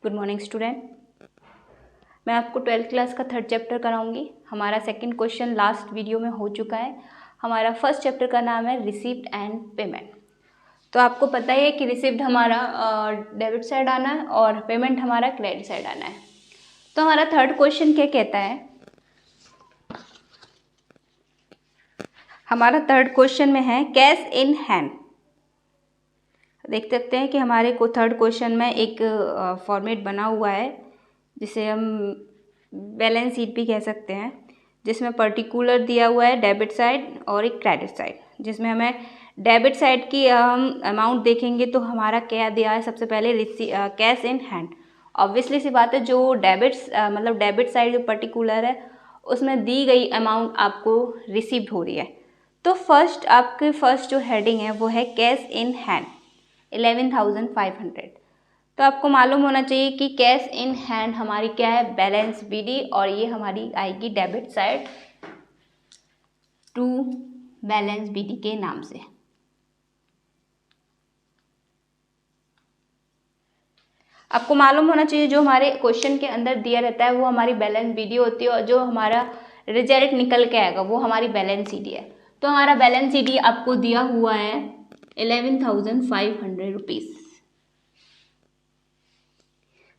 Good morning student. मैं आपको 12th class का 3rd चैप्टर कराऊंगी। हमारा सेकंड क्वेश्चन लास्ट वीडियो में हो चुका है। हमारा फर्स्ट चैप्टर का नाम है रिसीप्ट एंड पेमेंट। तो आपको पता ही है कि रिसीप्ट हमारा डेबिट साइड आना है और पेमेंट हमारा क्रेडिट साइड आना है। तो हमारा थर्ड क्वेश्चन क्या कहता है, हमारा थर्ड क्वेश्चन में है कैश इन हैंड। देख सकते हैं कि हमारे को थर्ड क्वेश्चन में एक फॉर्मेट बना हुआ है जिसे हम बैलेंस शीट भी कह सकते हैं, जिसमें पर्टिकुलर दिया हुआ है डेबिट साइड और एक क्रेडिट साइड। जिसमें हमें डेबिट साइड की हम अमाउंट देखेंगे तो हमारा क्या दिया है, सबसे पहले कैश इन हैंड। ऑब्वियसली सी बात है, जो डेबिट साइड जो पर्टिकुलर है उसमें दी गई अमाउंट आपको रिसीव्ड हो रही है। तो आपकी फर्स्ट जो हेडिंग है वो है कैश इन हैंड 11,500। तो आपको मालूम होना चाहिए कि कैश इन हैंड हमारी क्या है, बैलेंस बीडी, और ये हमारी आएगी debit side to balance BD के नाम से। आपको मालूम होना चाहिए जो हमारे क्वेश्चन के अंदर दिया रहता है वो हमारी बैलेंस बीडी होती है और जो हमारा रिजल्ट निकल के आएगा वो हमारी बैलेंस सीडी है। तो हमारा बैलेंस सीडी आपको दिया हुआ है 11,500 रुपीज़।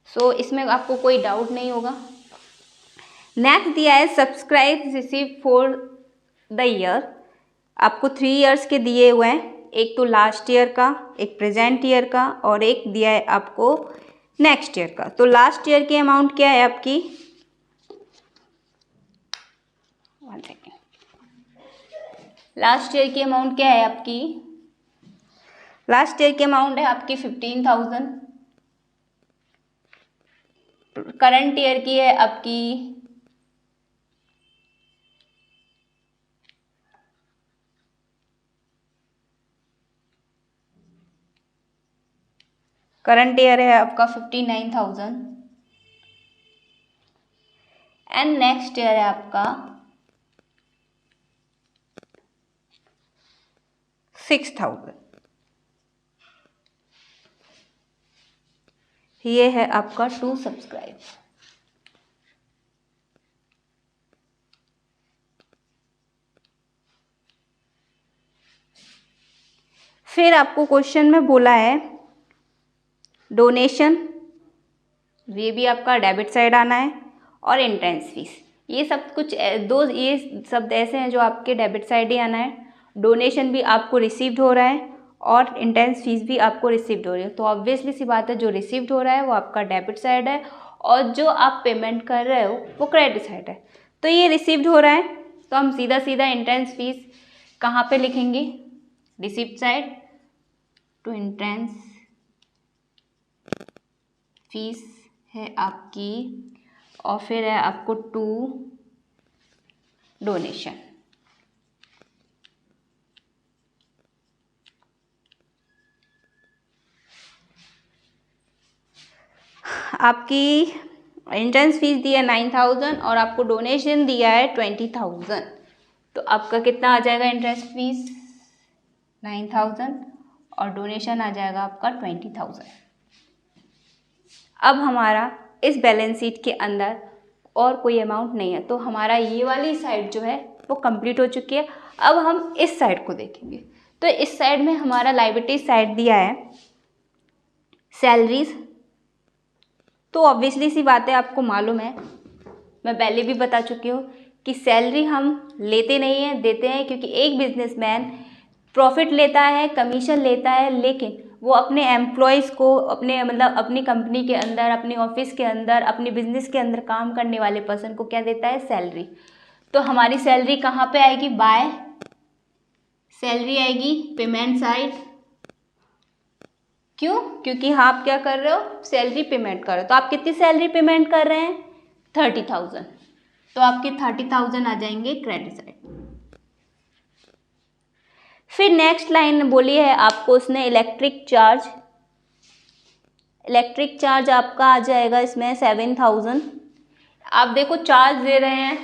सो इसमें आपको कोई डाउट नहीं होगा। नेक्स्ट दिया है subscribe receive for the year. आपको 3 ईयर्स के दिए हुए हैं, एक तो लास्ट ईयर का, एक प्रेजेंट ईयर का और एक दिया है आपको नेक्स्ट ईयर का। तो लास्ट ईयर की अमाउंट क्या है आपकी, 1 सेकेंड, लास्ट ईयर की अमाउंट क्या है आपकी, लास्ट ईयर की अमाउंट है आपकी 15,000। करंट ईयर की है आपकी करंट ईयर है आपका 59,000 एंड नेक्स्ट ईयर है आपका 6,000। ये है आपका टू सब्सक्राइब। फिर आपको क्वेश्चन में बोला है डोनेशन, ये भी आपका डेबिट साइड आना है, और एंट्रेंस फीस। ये सब कुछ ये शब्द ऐसे हैं जो आपके डेबिट साइड ही आना है। डोनेशन भी आपको रिसीव्ड हो रहा है और एंट्रेंस फीस भी आपको रिसीव्ड हो रही है। तो ऑब्वियसली सी बात है, जो रिसीव्ड हो रहा है वो आपका डेबिट साइड है और जो आप पेमेंट कर रहे हो वो क्रेडिट साइड है। तो ये रिसीव्ड हो रहा है तो हम सीधा सीधा एंट्रेंस फीस कहाँ पे लिखेंगे, received side to entrance fees है आपकी, और फिर है आपको टू डोनेशन। आपकी एंट्रेंस फीस दी है 9,000 और आपको डोनेशन दिया है 20,000। तो आपका कितना आ जाएगा, एंट्रेंस फीस 9,000 और डोनेशन आ जाएगा आपका 20,000। अब हमारा इस बैलेंस शीट के अंदर और कोई अमाउंट नहीं है, तो हमारा ये वाली साइड जो है वो कंप्लीट हो चुकी है। अब हम इस साइड को देखेंगे। तो इस साइड में हमारा लायबिलिटी साइड दिया है सैलरीज। तो ऑब्वियसली सी बात है, आपको मालूम है, मैं पहले भी बता चुकी हूँ कि सैलरी हम लेते नहीं हैं, देते हैं, क्योंकि एक बिजनेसमैन प्रॉफिट लेता है, कमीशन लेता है, लेकिन वो अपने एम्प्लॉयज़ को अपनी कंपनी के अंदर, अपने ऑफिस के अंदर, अपने बिजनेस के अंदर काम करने वाले पर्सन को क्या देता है, सैलरी। तो हमारी सैलरी कहाँ पे आएगी, बाय सैलरी आएगी पेमेंट साइड। क्यों, क्योंकि आप क्या कर रहे हो, सैलरी पेमेंट कर रहे हो। तो आप कितनी सैलरी पेमेंट कर रहे हैं, 30,000। तो आपके 30,000 आ जाएंगे क्रेडिट साइड। फिर नेक्स्ट लाइन बोली है आपको उसने इलेक्ट्रिक चार्ज आपका आ जाएगा इसमें 7,000। आप देखो चार्ज दे रहे हैं,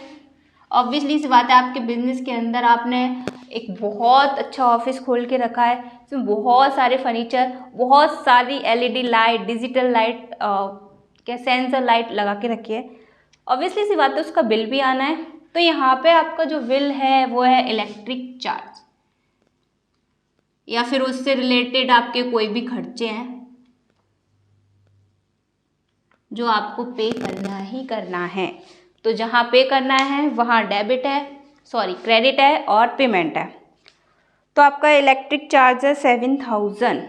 ऑब्वियसली सी बात है, आपके बिजनेस के अंदर आपने एक बहुत अच्छा ऑफिस खोल के रखा है, इसमें बहुत सारे फर्नीचर, बहुत सारी LED लाइट, डिजिटल लाइट क्या सेंसर लाइट लगा के रखी है, ऑब्वियसली सी बात है उसका बिल भी आना है। तो यहाँ पे आपका जो बिल है वो है इलेक्ट्रिक चार्ज, या फिर उससे रिलेटेड आपके कोई भी खर्चे हैं जो आपको पे करना ही करना है। तो जहाँ पे करना है वहाँ क्रेडिट है और पेमेंट है। तो आपका इलेक्ट्रिक चार्ज है 7000,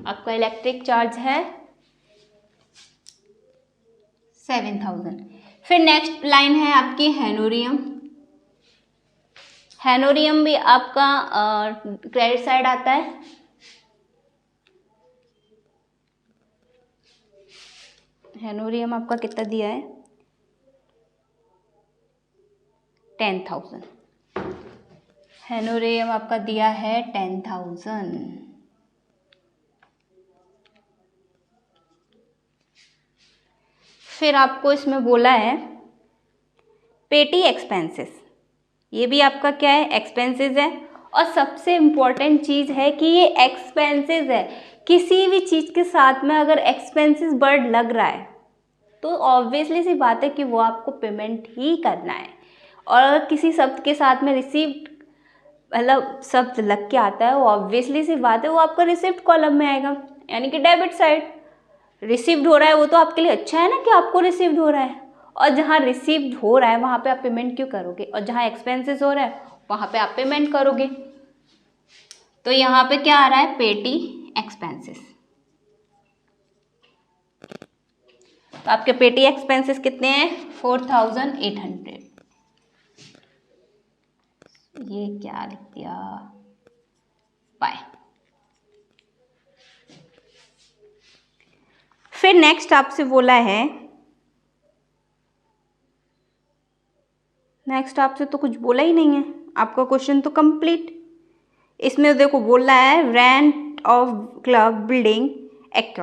आपका इलेक्ट्रिक चार्ज है 7000। फिर नेक्स्ट लाइन है आपकी हेनोरियम। हेनोरियम भी आपका क्रेडिट साइड आता है। हेनोरियम आपका कितना दिया है 10,000। हेनोरियम आपका दिया है 10,000। फिर आपको इसमें बोला है पेटी एक्सपेंसेस, ये भी आपका क्या है एक्सपेंसेस है। और सबसे इम्पॉर्टेंट चीज़ है कि ये एक्सपेंसेस है, किसी भी चीज़ के साथ में अगर एक्सपेंसेस वर्ड लग रहा है तो ऑब्वियसली सी बात है कि वो आपको पेमेंट ही करना है। और अगर किसी शब्द के साथ में रिसीव्ड मतलब शब्द लग के आता है वो ऑब्वियसली सी बात है वो आपका रिसिप्ट कॉलम में आएगा, यानी कि डेबिट साइड। रिसीव्ड हो रहा है वो तो आपके लिए अच्छा है ना कि आपको रिसीव्ड हो रहा है, और जहाँ रिसीव्ड हो रहा है वहाँ पे आप पेमेंट क्यों करोगे, और जहाँ एक्सपेंसेस हो रहा है वहाँ पे आप पेमेंट करोगे। तो यहाँ पे क्या आ रहा है पेटी एक्सपेंसेस। तो आपके पेटी एक्सपेंसेस कितने हैं 4800। ये क्या लिख दिया बाय। फिर नेक्स्ट आपसे बोला है, नेक्स्ट आपसे तो कुछ बोला ही नहीं है, आपका क्वेश्चन तो कंप्लीट। इसमें देखो बोल रहा है rent of club building act.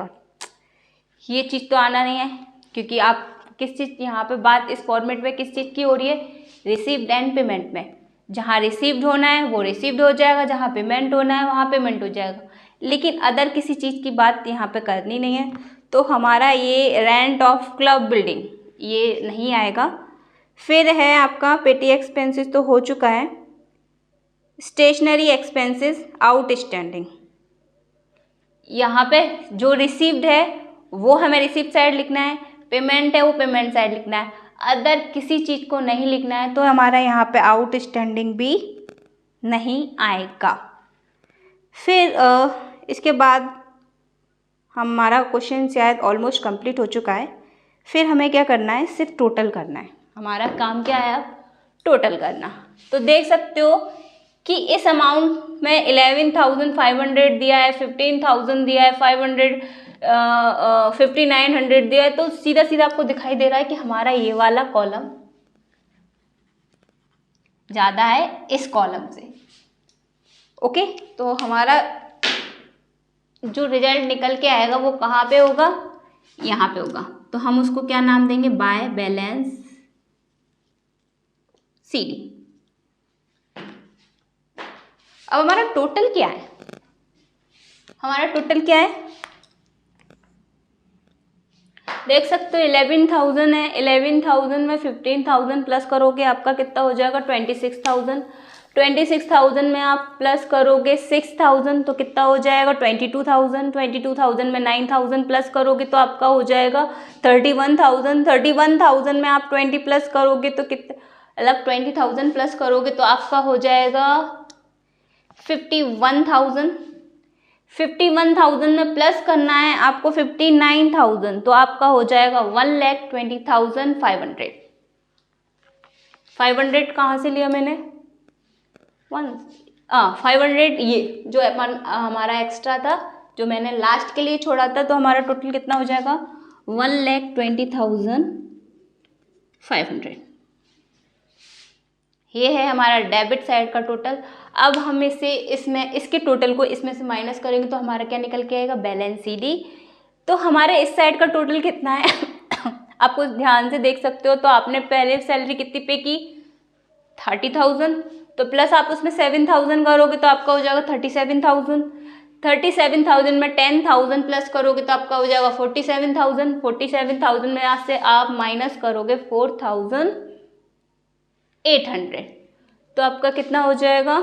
ये चीज़ तो आना नहीं है क्योंकि आप किस चीज़ यहाँ पे बात इस फॉर्मेट में किस चीज़ की हो रही है रिसीव्ड एंड पेमेंट में। जहाँ रिसीव्ड होना है वो रिसीव्ड हो जाएगा, जहाँ पेमेंट होना है वहाँ पेमेंट हो जाएगा, लेकिन अदर किसी चीज़ की बात यहाँ पे करनी नहीं है। तो हमारा ये रेंट ऑफ क्लब बिल्डिंग ये नहीं आएगा। फिर है आपका पेटी एक्सपेंसेस तो हो चुका है। स्टेशनरी एक्सपेंसेस आउटस्टैंडिंग, यहाँ पे जो रिसीव्ड है वो हमें रिसीप्ट साइड लिखना है, पेमेंट है वो पेमेंट साइड लिखना है, अदर किसी चीज़ को नहीं लिखना है। तो हमारा यहाँ पे आउटस्टैंडिंग भी नहीं आएगा। फिर इसके बाद हमारा क्वेश्चन शायद ऑलमोस्ट कंप्लीट हो चुका है। फिर हमें क्या करना है सिर्फ टोटल करना है, हमारा काम क्या है अब टोटल करना। तो देख सकते हो कि इस अमाउंट में 11,500 दिया है, 15,000 दिया है, 5,900 दिया है। तो सीधा सीधा आपको दिखाई दे रहा है कि हमारा ये वाला कॉलम ज़्यादा है इस कॉलम से। ओके, तो हमारा जो रिजल्ट निकल के आएगा वो कहाँ पे होगा यहाँ पे होगा। तो हम उसको क्या नाम देंगे बाय बैलेंस CD। अब हमारा टोटल क्या है, हमारा टोटल क्या है देख सकते हो 11,000 है। 11,000 में 15,000 प्लस करोगे आपका कितना हो जाएगा 26,000। 26,000 में आप प्लस करोगे 6,000 तो कितना हो जाएगा 22,000। 22,000 में 9,000 प्लस करोगे तो आपका हो जाएगा 31,000। 31,000 में आप 20 प्लस करोगे तो कितना मतलब 20,000 प्लस करोगे तो आपका हो जाएगा 51,000। 51,000 में प्लस करना है आपको 59,000 तो आपका हो जाएगा 1,20,500। 500 कहाँ से लिया मैंने 500 ये जो हमारा एक्स्ट्रा था जो मैंने लास्ट के लिए छोड़ा था। तो हमारा टोटल कितना हो जाएगा 1,20,500। ये है हमारा डेबिट साइड का टोटल। अब हम इसके टोटल को इसमें से माइनस करेंगे तो हमारा क्या निकल के आएगा बैलेंस CD। तो हमारे इस साइड का टोटल कितना है आपको ध्यान से देख सकते हो। तो आपने पहले सैलरी कितनी पे की 30,000, तो प्लस आप उसमें 7,000 करोगे तो आपका हो जाएगा 37,000। 37,000 में 10,000 प्लस करोगे तो आपका हो जाएगा 47,000। 47,000 में आज से आप माइनस करोगे 4,800, तो आपका कितना हो जाएगा,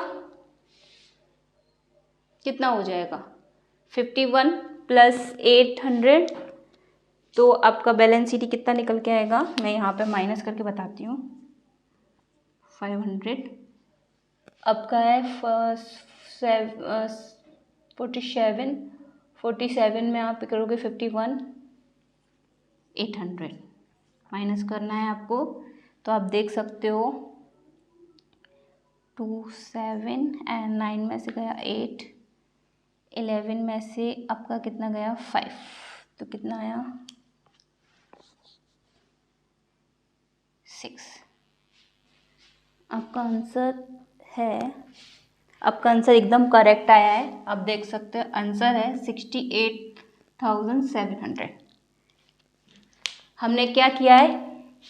51 प्लस 800, तो आपका बैलेंस शीट कितना निकल के आएगा, मैं यहाँ पे माइनस करके बताती हूँ। 500 आपका है 47 में आप करोगे 51,800 माइनस करना है आपको, तो आप देख सकते हो 2 7 एंड 9 में से गया 8, 11 में से आपका कितना गया 5, तो कितना आया 6। आपका आंसर एकदम करेक्ट आया है। आप देख सकते हैं आंसर है 68,700। हमने क्या किया है,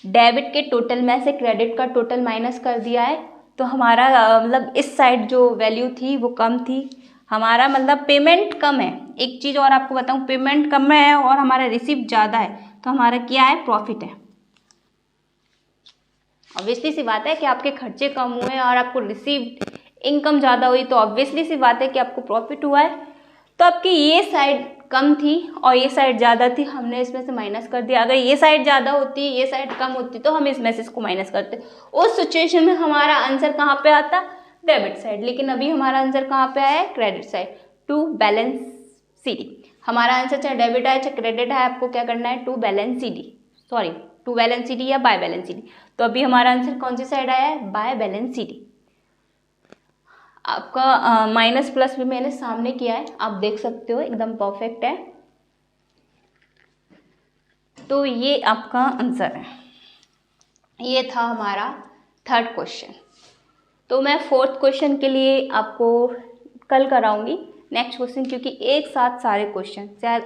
डेबिट के टोटल में से क्रेडिट का टोटल माइनस कर दिया है, तो हमारा मतलब इस साइड जो वैल्यू थी वो कम थी, हमारा मतलब पेमेंट कम है। एक चीज़ और आपको बताऊं, पेमेंट कम है और हमारा रिसीव ज़्यादा है, तो हमारा क्या है, प्रॉफिट है। ऑब्वियसली सी बात है कि आपके खर्चे कम हुए और आपको रिसीव इनकम ज़्यादा हुई, तो ऑब्वियसली सी बात है कि आपको प्रॉफिट हुआ है। तो आपकी ये साइड कम थी और ये साइड ज़्यादा थी, हमने इसमें से माइनस कर दिया। अगर ये साइड ज़्यादा होती, ये साइड कम होती, तो हम इसमें से इसको माइनस करते, उस सिचुएशन में हमारा आंसर कहाँ पे आता, डेबिट साइड। लेकिन अभी हमारा आंसर कहाँ पे आया है, credit side, to balance CD। हमारा आंसर चाहे डेबिट है चाहे क्रेडिट है, आपको क्या करना है, टू बैलेंस CD या बाय बैलेंस CD। तो अभी हमारा आंसर कौन सी साइड आया है, बाय बैलेंस CD। आपका माइनस प्लस भी मैंने सामने किया है, आप देख सकते हो एकदम परफेक्ट है। तो ये आपका आंसर है, ये था हमारा थर्ड क्वेश्चन। तो मैं फोर्थ क्वेश्चन के लिए आपको कल कराऊंगी नेक्स्ट क्वेश्चन, क्योंकि एक साथ सारे क्वेश्चन शायद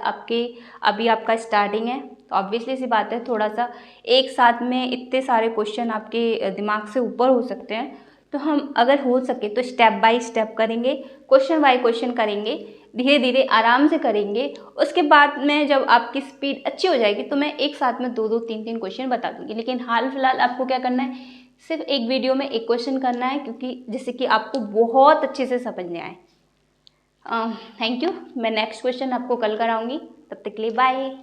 अभी आपका स्टार्टिंग है, तो ऑब्वियसली सी बात है थोड़ा सा एक साथ में इतने सारे क्वेश्चन आपके दिमाग से ऊपर हो सकते हैं। तो हम अगर हो सके तो स्टेप बाय स्टेप करेंगे, क्वेश्चन बाय क्वेश्चन करेंगे, धीरे धीरे आराम से करेंगे। उसके बाद में जब आपकी स्पीड अच्छी हो जाएगी तो मैं एक साथ में 2-2 3-3 क्वेश्चन बता दूंगी। लेकिन हाल फिलहाल आपको क्या करना है, सिर्फ एक वीडियो में एक क्वेश्चन करना है, क्योंकि जिससे कि आपको बहुत अच्छे से समझ में आए। Thank you. मैं नेक्स्ट क्वेश्चन आपको कल कराऊंगी, तब तक के लिए बाय।